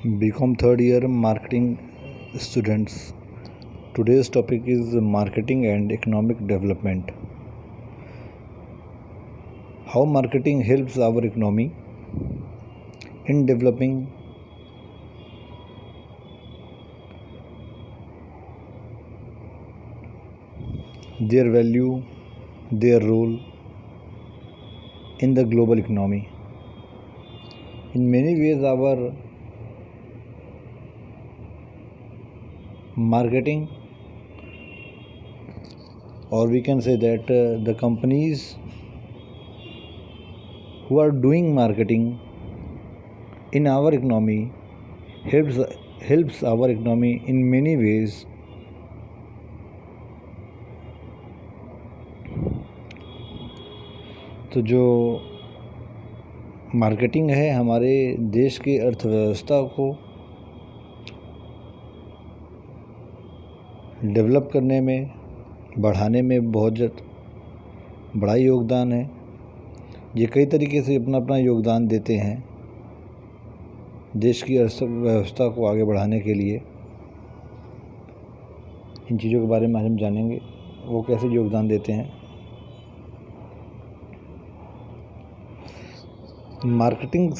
BCom third year marketing students. Today's topic is marketing and economic development. How marketing helps our economy in developing their value, their role in the global economy. In many ways, our marketing, or we can say that the companies who are doing marketing in our economy helps our economy in many ways. तो जो marketing है हमारे देश की अर्थव्यवस्था को develop करने में, बढ़ाने में बहुत बड़ा योगदान है। ये कई तरीके से अपना अपना योगदान देते हैं देश की अर्थव्यवस्था को आगे बढ़ाने के लिए। इन चीज़ों के बारे में हम जानेंगे, वो कैसे योगदान देते हैं। Marketing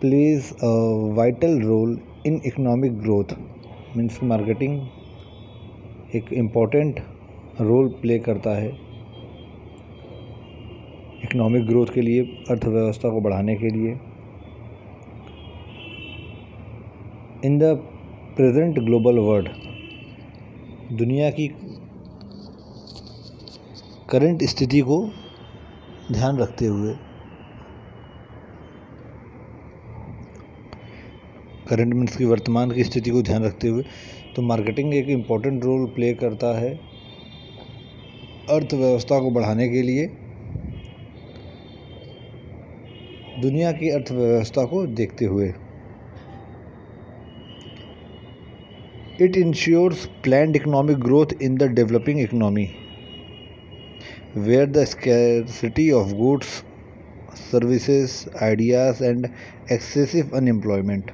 plays a vital role in economic growth. Means marketing एक इम्पॉर्टेंट रोल प्ले करता है इकोनॉमिक ग्रोथ के लिए, अर्थव्यवस्था को बढ़ाने के लिए। In the present global world, दुनिया की करंट स्थिति को ध्यान रखते हुए, करंट मीन्स की वर्तमान की स्थिति को ध्यान रखते हुए, तो मार्केटिंग एक इम्पॉर्टेंट रोल प्ले करता है अर्थव्यवस्था को बढ़ाने के लिए, दुनिया की अर्थव्यवस्था को देखते हुए। It ensures planned economic growth in the developing economy where the scarcity of goods, services, ideas and excessive unemployment.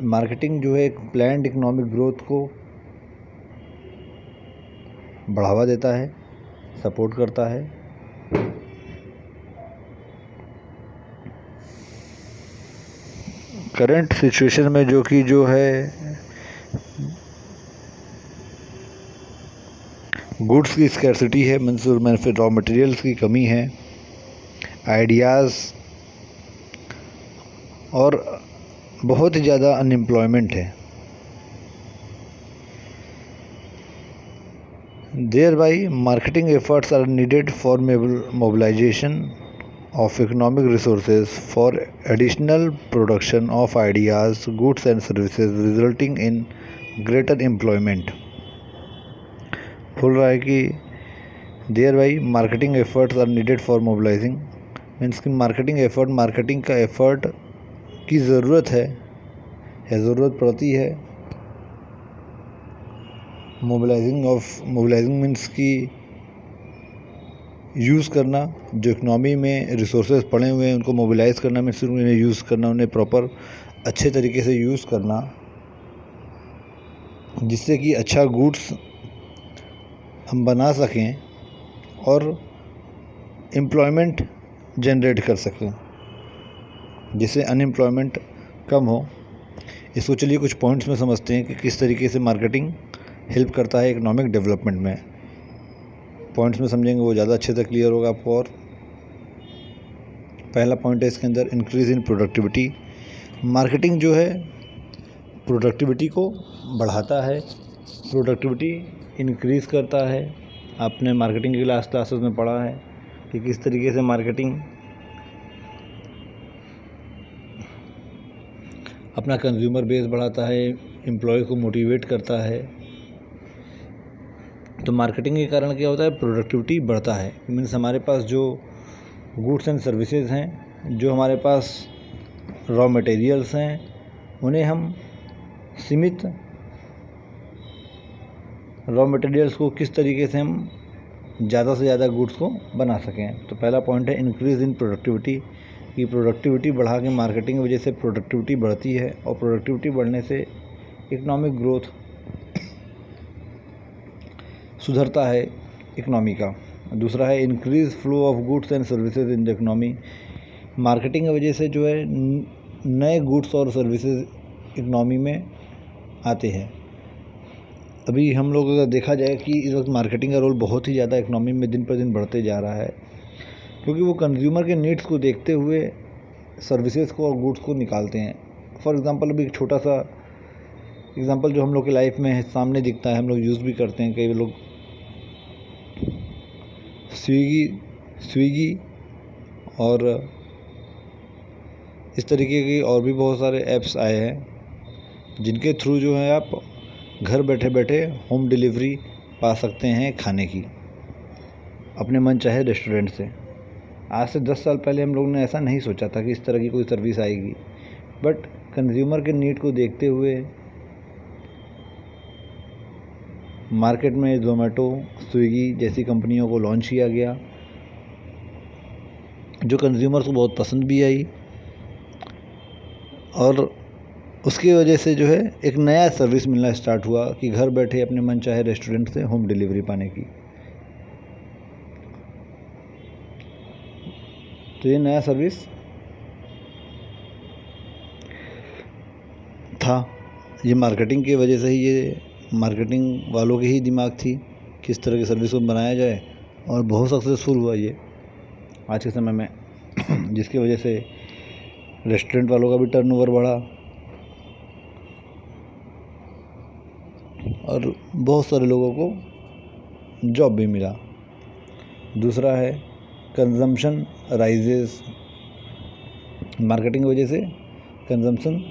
Marketing जो है एक प्लान्ड इकोनॉमिक ग्रोथ को बढ़ावा देता है, सपोर्ट करता है। करंट सिचुएशन में जो है गुड्स की स्कैर्सिटी है, मीन्स रॉ मटेरियल्स की कमी है, आइडियाज़ और बहुत ही ज़्यादा अनएम्प्लॉयमेंट है। Thereby, marketing efforts are needed for mobilization of economic resources for additional production of ideas, goods and services, resulting in greater employment. बोल रहा है कि thereby marketing efforts are needed for mobilizing, means कि marketing का effort की ज़रूरत है या ज़रूरत पड़ती है। मोबिलाइजिंग मीन्स की यूज़ करना, जो इकनॉमी में रिसोर्सेज पड़े हुए हैं उनको मोबिलाइज़ करना, मीन्स उन्हें यूज़ करना, उन्हें प्रॉपर अच्छे तरीके से यूज़ करना, जिससे कि अच्छा गुड्स हम बना सकें और एम्प्लॉयमेंट जनरेट कर सकें, जिससे अनएम्प्लॉयमेंट कम हो। इसको चलिए कुछ पॉइंट्स में समझते हैं कि किस तरीके से मार्केटिंग हेल्प करता है इकोनॉमिक डेवलपमेंट में। पॉइंट्स में समझेंगे वो ज़्यादा अच्छे से क्लियर होगा आपको। और पहला पॉइंट है इसके अंदर इंक्रीज़ इन प्रोडक्टिविटी। मार्केटिंग जो है प्रोडक्टिविटी को बढ़ाता है, प्रोडक्टिविटी इंक्रीज़ करता है। आपने मार्केटिंग की क्लासेस में पढ़ा है कि किस तरीके से मार्केटिंग अपना कंज्यूमर बेस बढ़ाता है, एम्प्लॉय को मोटिवेट करता है। तो मार्केटिंग के कारण क्या होता है, प्रोडक्टिविटी बढ़ता है। मीन्स हमारे पास जो गुड्स एंड सर्विसेज हैं, जो हमारे पास रॉ मटेरियल्स हैं, उन्हें हम सीमित रॉ मटेरियल्स को किस तरीके से हम ज़्यादा से ज़्यादा गुड्स को बना सकें। तो पहला पॉइंट है इंक्रीज़ इन प्रोडक्टिविटी। कि प्रोडक्टिविटी बढ़ा के मार्केटिंग की वजह से प्रोडक्टिविटी बढ़ती है और प्रोडक्टिविटी बढ़ने से इकोनॉमिक ग्रोथ सुधरता है इकनॉमी का। दूसरा है increase flow of goods and services in the economy. Marketing की वजह से जो है नए गुड्स और सर्विसेज इकनॉमी में आते हैं। अभी हम लोग अगर देखा जाए कि इस वक्त मार्केटिंग का रोल बहुत ही ज़्यादा इकनॉमी में दिन पर दिन बढ़ते जा रहा है, क्योंकि वो कंज्यूमर के नीड्स को देखते हुए सर्विसेज को और गुड्स को निकालते हैं। फॉर एग्ज़ाम्पल अभी एक छोटा सा एग्ज़ाम्पल जो हम लोग की लाइफ में सामने दिखता है, हम लोग यूज़ भी करते हैं, कई लोग स्विगी और इस तरीके के और भी बहुत सारे ऐप्स आए हैं जिनके थ्रू जो है आप घर बैठे बैठे होम डिलीवरी पा सकते हैं खाने की अपने मन चाहे रेस्टोरेंट से। आज से 10 साल पहले हम लोग ने ऐसा नहीं सोचा था कि इस तरह की कोई सर्विस आएगी, बट कंज्यूमर के नीड को देखते हुए मार्केट में ज़ोमैटो, स्विगी जैसी कंपनियों को लॉन्च किया गया, जो कंज्यूमर्स को बहुत पसंद भी आई और उसकी वजह से जो है एक नया सर्विस मिलना स्टार्ट हुआ कि घर बैठे अपने मन चाहे रेस्टोरेंट से होम डिलीवरी पाने की। तो ये नया सर्विस था, ये मार्केटिंग की वजह से ही, ये मार्केटिंग वालों की ही दिमाग थी किस तरह की सर्विस को बनाया जाए और बहुत सक्सेसफुल हुआ ये आज के समय में जिसकी वजह से रेस्टोरेंट वालों का भी टर्नओवर बढ़ा और बहुत सारे लोगों को जॉब भी मिला। दूसरा है कंजम्पशन राइजेस। मार्केटिंग की वजह से कंजम्पशन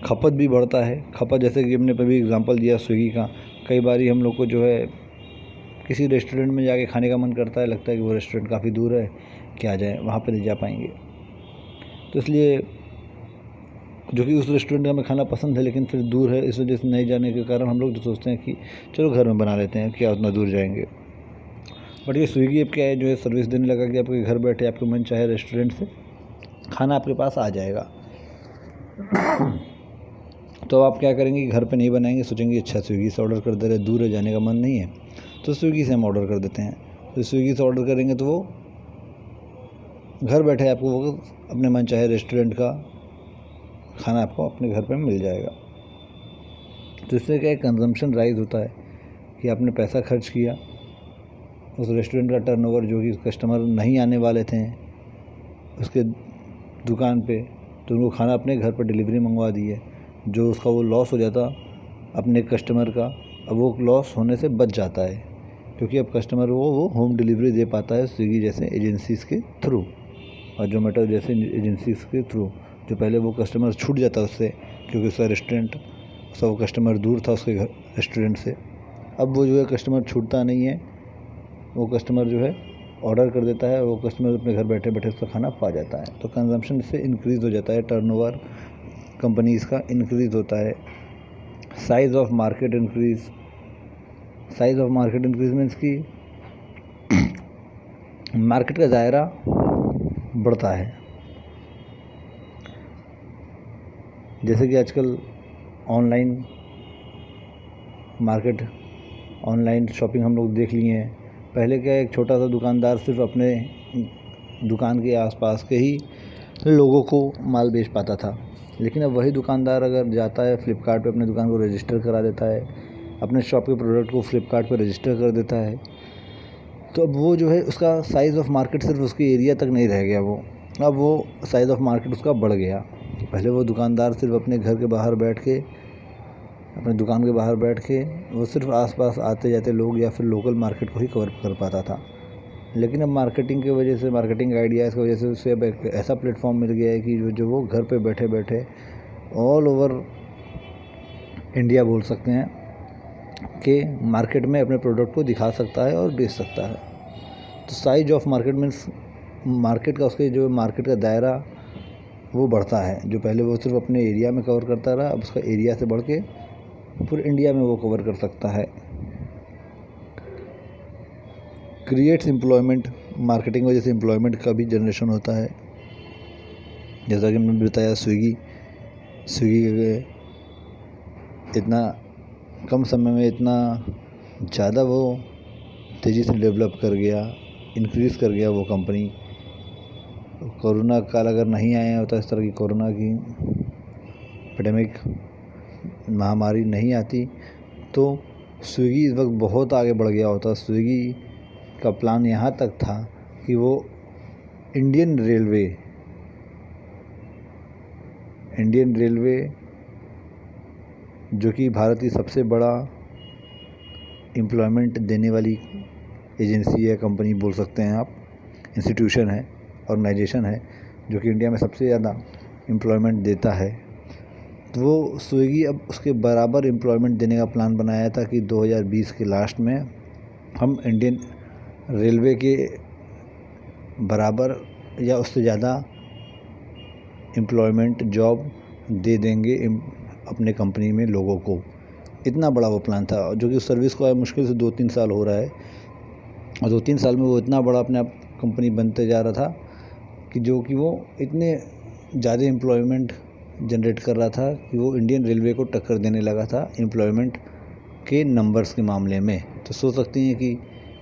खपत भी बढ़ता है। खपत जैसे कि हमने अभी एग्जांपल दिया स्विगी का, कई बार हम लोग को जो है किसी रेस्टोरेंट में जाके खाने का मन करता है, लगता है कि वो रेस्टोरेंट काफ़ी दूर है, क्या जाए, वहाँ पे नहीं जा पाएंगे। तो इसलिए जो कि उस रेस्टोरेंट का हमें खाना पसंद है लेकिन फिर दूर है, इस वजह से नहीं जाने के कारण हम लोग जो सोचते हैं कि चलो घर में बना लेते हैं, क्या उतना दूर जाएंगे। बट ये स्विगी ऐप क्या है, जो है सर्विस देने लगा कि आपके घर बैठे आपके मन चाहे रेस्टोरेंट से खाना आपके पास आ जाएगा। तो आप क्या करेंगे, घर पे नहीं बनाएंगे, सोचेंगे अच्छा स्विगी से ऑर्डर कर दे रहे, दूर है, जाने का मन नहीं है, तो स्विगी से हम ऑर्डर कर देते हैं। तो स्विगी से ऑर्डर करेंगे तो वो घर बैठे आपको वो अपने मन चाहे रेस्टोरेंट का खाना आपको अपने घर पे मिल जाएगा। तो इससे क्या कंजम्पशन राइज होता है कि आपने पैसा खर्च किया, उस रेस्टोरेंट का टर्नओवर जो कि कस्टमर नहीं आने वाले थे उसके दुकान पे, तो उनको खाना अपने घर पर डिलीवरी मंगवा दी है। जो उसका वो लॉस हो जाता अपने कस्टमर का, अब वो लॉस होने से बच जाता है क्योंकि अब कस्टमर वो होम डिलीवरी दे पाता है स्विगी जैसे एजेंसीज़ के थ्रू और जोमेटो जैसे एजेंसीज़ के थ्रू। जो पहले वो कस्टमर छूट जाता उससे क्योंकि उसका रेस्टोरेंट, उसका वो कस्टमर दूर था उसके घर रेस्टोरेंट से, अब वो जो है कस्टमर छूटता नहीं है, वो कस्टमर जो है ऑर्डर कर देता है, वो कस्टमर अपने घर बैठे बैठे उसका खाना पा जाता है। तो कंजम्पशन इससे इंक्रीज़ हो जाता है, टर्नओवर कंपनीज़ का इंक्रीज़ होता है। Size of market increase, size of market increase means कि मार्केट का दायरा बढ़ता है। जैसे कि आजकल ऑनलाइन मार्केट, ऑनलाइन शॉपिंग हम लोग देख लिए हैं। पहले क्या एक छोटा सा दुकानदार सिर्फ अपने दुकान के आसपास के ही लोगों को माल बेच पाता था, लेकिन अब वही दुकानदार अगर जाता है फ्लिपकार्ट पे अपने दुकान को रजिस्टर करा देता है, अपने शॉप के प्रोडक्ट को फ्लिपकार्ट पे रजिस्टर कर देता है, तो अब वो जो है उसका साइज़ ऑफ मार्केट सिर्फ उसके एरिया तक नहीं रह गया, वो अब वो साइज़ ऑफ मार्केट उसका बढ़ गया। पहले वो दुकानदार सिर्फ अपने घर के बाहर बैठ के, अपने दुकान के बाहर बैठ के वो सिर्फ आसपास आते जाते लोग या फिर लोकल मार्केट को ही कवर कर पाता था। लेकिन अब मार्केटिंग की वजह से, मार्केटिंग आइडियाज़ की वजह से उसे अब एक ऐसा प्लेटफॉर्म मिल गया है कि जो वो घर पे बैठे बैठे ऑल ओवर इंडिया बोल सकते हैं कि मार्केट में अपने प्रोडक्ट को दिखा सकता है और बेच सकता है। तो size of market means market का, उसके जो मार्केट का दायरा वो बढ़ता है। जो पहले वो सिर्फ अपने एरिया में कवर करता रहा, अब उसका एरिया से बढ़ के पूरे इंडिया में वो कवर कर सकता है। क्रिएट्स एम्प्लॉयमेंट, मार्केटिंग की वजह से एम्प्लॉयमेंट का भी जनरेशन होता है। जैसा कि मैंने बताया स्विगी के इतना कम समय में इतना ज़्यादा वो तेज़ी से डेवलप कर गया, इंक्रीज़ कर गया वो कंपनी। कोरोना काल अगर नहीं आया होता, इस तरह की कोरोना की एपिडेमिक महामारी नहीं आती, तो स्विगी इस वक्त बहुत आगे बढ़ गया होता। स्विगी का प्लान यहाँ तक था कि वो इंडियन रेलवे जो कि भारत की सबसे बड़ा एम्प्लॉयमेंट देने वाली एजेंसी है, कंपनी बोल सकते हैं आप, इंस्टीट्यूशन है, ऑर्गेनाइजेशन है, जो कि इंडिया में सबसे ज़्यादा एम्प्लॉयमेंट देता है। तो वो स्विगी अब उसके बराबर एम्प्लॉयमेंट देने का प्लान बनाया था कि 2020 के लास्ट में हम इंडियन रेलवे के बराबर या उससे ज़्यादा एम्प्लॉयमेंट जॉब दे देंगे अपने कंपनी में लोगों को। इतना बड़ा वो प्लान था, जो कि उस सर्विस को मुश्किल से 2-3 साल हो रहा है, और 2-3 साल में वो इतना बड़ा अपने आप कंपनी बनते जा रहा था कि जो कि वो इतने ज़्यादा एम्प्लॉयमेंट जनरेट कर रहा था कि वो इंडियन रेलवे को टक्कर देने लगा था एम्प्लॉयमेंट के नंबर्स के मामले में। तो सोच सकती हैं कि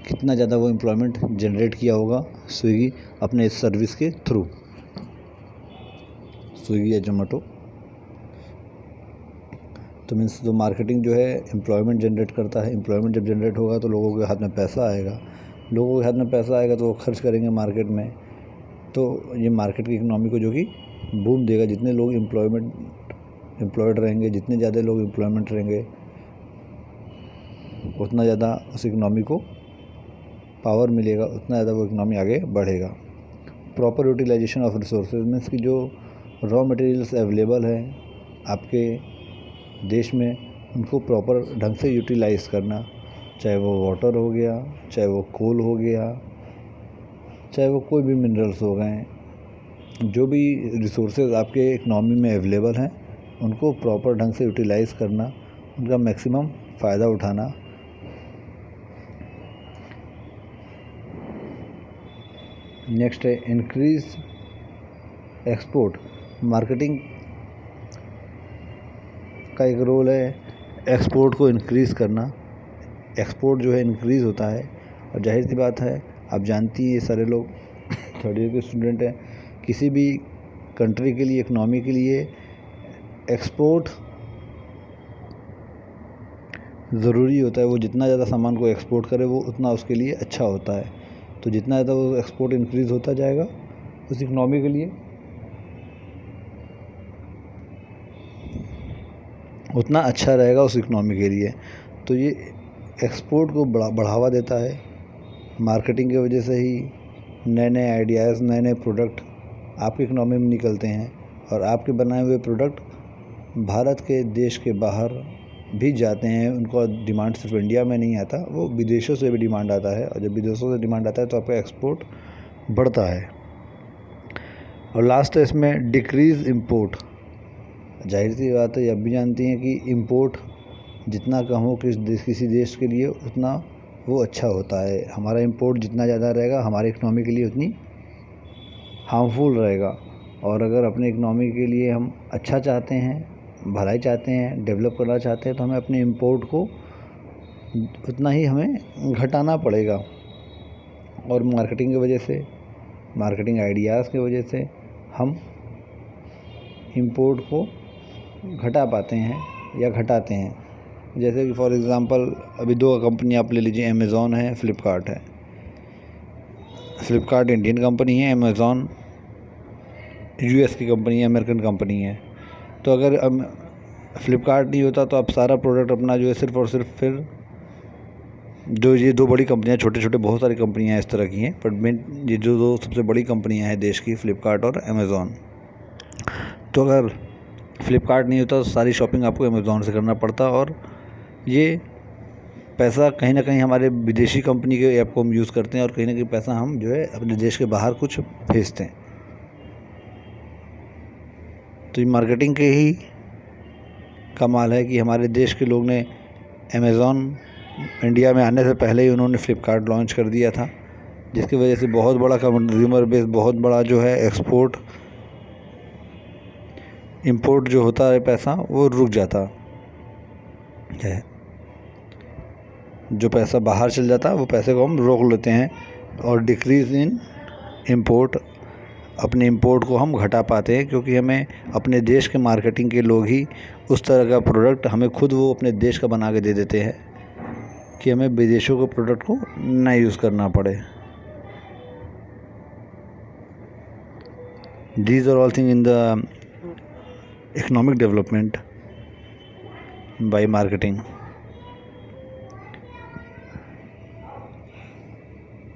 कितना ज़्यादा वो एम्प्लॉयमेंट जनरेट किया होगा स्विगी अपने इस सर्विस के थ्रू, स्विगी या जोमेटो। तो मीन्स जो मार्केटिंग जो है एम्प्लॉयमेंट जनरेट करता है। एम्प्लॉयमेंट जब जनरेट होगा तो लोगों के हाथ में पैसा आएगा, लोगों के हाथ में पैसा आएगा तो वो खर्च करेंगे मार्केट में। तो ये मार्केट की इकनॉमी को जो कि बूम देगा। जितने लोग एम्प्लॉयड रहेंगे, जितने ज़्यादा लोग एम्प्लॉयमेंट रहेंगे, उतना ज़्यादा उस इकनॉमी को पावर मिलेगा, उतना ज़्यादा वो इकनॉमी आगे बढ़ेगा। Proper utilization of resources means कि जो रॉ मटेरियल्स अवेलेबल हैं आपके देश में, उनको प्रॉपर ढंग से यूटिलाइज़ करना, चाहे वो वाटर हो गया, चाहे वो कोल हो गया, चाहे वो कोई भी मिनरल्स हो गए, जो भी रिसोर्सेज आपके इकनॉमी में अवेलेबल हैं, उनको प्रॉपर ढंग से यूटिलाइज़ करना, उनका मैक्सिमम फ़ायदा उठाना। नेक्स्ट है इंक्रीज़ एक्सपोर्ट। मार्केटिंग का एक रोल है एक्सपोर्ट को इंक्रीज़ करना। एक्सपोर्ट जो है इंक्रीज़ होता है, और जाहिर सी बात है आप जानती हैं, ये सारे लोग थर्ड ईयर के स्टूडेंट हैं, किसी भी कंट्री के लिए, इकनॉमी के लिए एक्सपोर्ट ज़रूरी होता है। वो जितना ज़्यादा सामान को एक्सपोर्ट करे वो उतना उसके लिए अच्छा होता है। तो जितना ज़्यादा वो एक्सपोर्ट इंक्रीज़ होता जाएगा उस इकनॉमी के लिए, उतना अच्छा रहेगा उस इकनॉमी के लिए। तो ये एक्सपोर्ट को बढ़ावा देता है। मार्केटिंग की वजह से ही नए नए आइडियाज़, नए नए प्रोडक्ट आपकी इकनॉमी में निकलते हैं, और आपके बनाए हुए प्रोडक्ट भारत के देश के बाहर भी जाते हैं। उनका डिमांड सिर्फ इंडिया में नहीं आता, वो विदेशों से भी डिमांड आता है, और जब विदेशों से डिमांड आता है तो आपका एक्सपोर्ट बढ़ता है। और लास्ट है इसमें डिक्रीज़ इंपोर्ट। जाहिर सी बात है, आप भी जानती हैं कि इंपोर्ट जितना कम हो किसी देश के लिए, उतना वो अच्छा होता है। हमारा इंपोर्ट जितना ज़्यादा रहेगा हमारी इकनॉमी के लिए उतनी हार्मफुल रहेगा। और अगर अपनी इकनॉमी के लिए हम अच्छा चाहते हैं, भलाई चाहते हैं, डेवलप करना चाहते हैं, तो हमें अपने इंपोर्ट को उतना ही हमें घटाना पड़ेगा। और मार्केटिंग की वजह से, मार्केटिंग आइडियाज़ की वजह से हम इंपोर्ट को घटा पाते हैं या घटाते हैं। जैसे कि फॉर एग्ज़ाम्पल अभी 2 कंपनी आप ले लीजिए, अमेज़ॉन है, फ्लिपकार्ट है। फ्लिपकार्ट इंडियन कंपनी है, अमेज़ॉन यूएस की कंपनी है, अमेरिकन कंपनी है। तो अगर फ्लिपकार्ट नहीं होता तो आप सारा प्रोडक्ट अपना जो है सिर्फ़ और सिर्फ फिर जो ये 2 बड़ी कंपनियां, छोटे छोटे बहुत सारी कंपनियां इस तरह की हैं, पर मेन ये जो 2 सबसे बड़ी कंपनियां हैं देश की, फ्लिपकार्ट और अमेज़ॉन। तो अगर फ्लिपकार्ट नहीं होता तो सारी शॉपिंग आपको अमेज़ॉन से करना पड़ता, और ये पैसा कहीं ना कहीं हमारे विदेशी कंपनी के ऐप को हम यूज़ करते हैं, और कहीं ना कहीं पैसा हम जो है अपने देश के बाहर कुछ भेजते हैं। तो ये मार्केटिंग के ही कमाल है कि हमारे देश के लोग ने अमेज़ॉन इंडिया में आने से पहले ही उन्होंने फ्लिपकार्ट लॉन्च कर दिया था, जिसकी वजह से बहुत बड़ा कंज्यूमर बेस, बहुत बड़ा जो है एक्सपोर्ट इंपोर्ट जो होता है पैसा वो रुक जाता है। जो पैसा बाहर चल जाता है वो पैसे को हम रोक लेते हैं, और डिक्रीज़ इन इंपोर्ट, अपने इंपोर्ट को हम घटा पाते हैं, क्योंकि हमें अपने देश के मार्केटिंग के लोग ही उस तरह का प्रोडक्ट हमें खुद वो अपने देश का बना के दे देते हैं कि हमें विदेशों के प्रोडक्ट को ना यूज़ करना पड़े। These are all things in the economic development by marketing.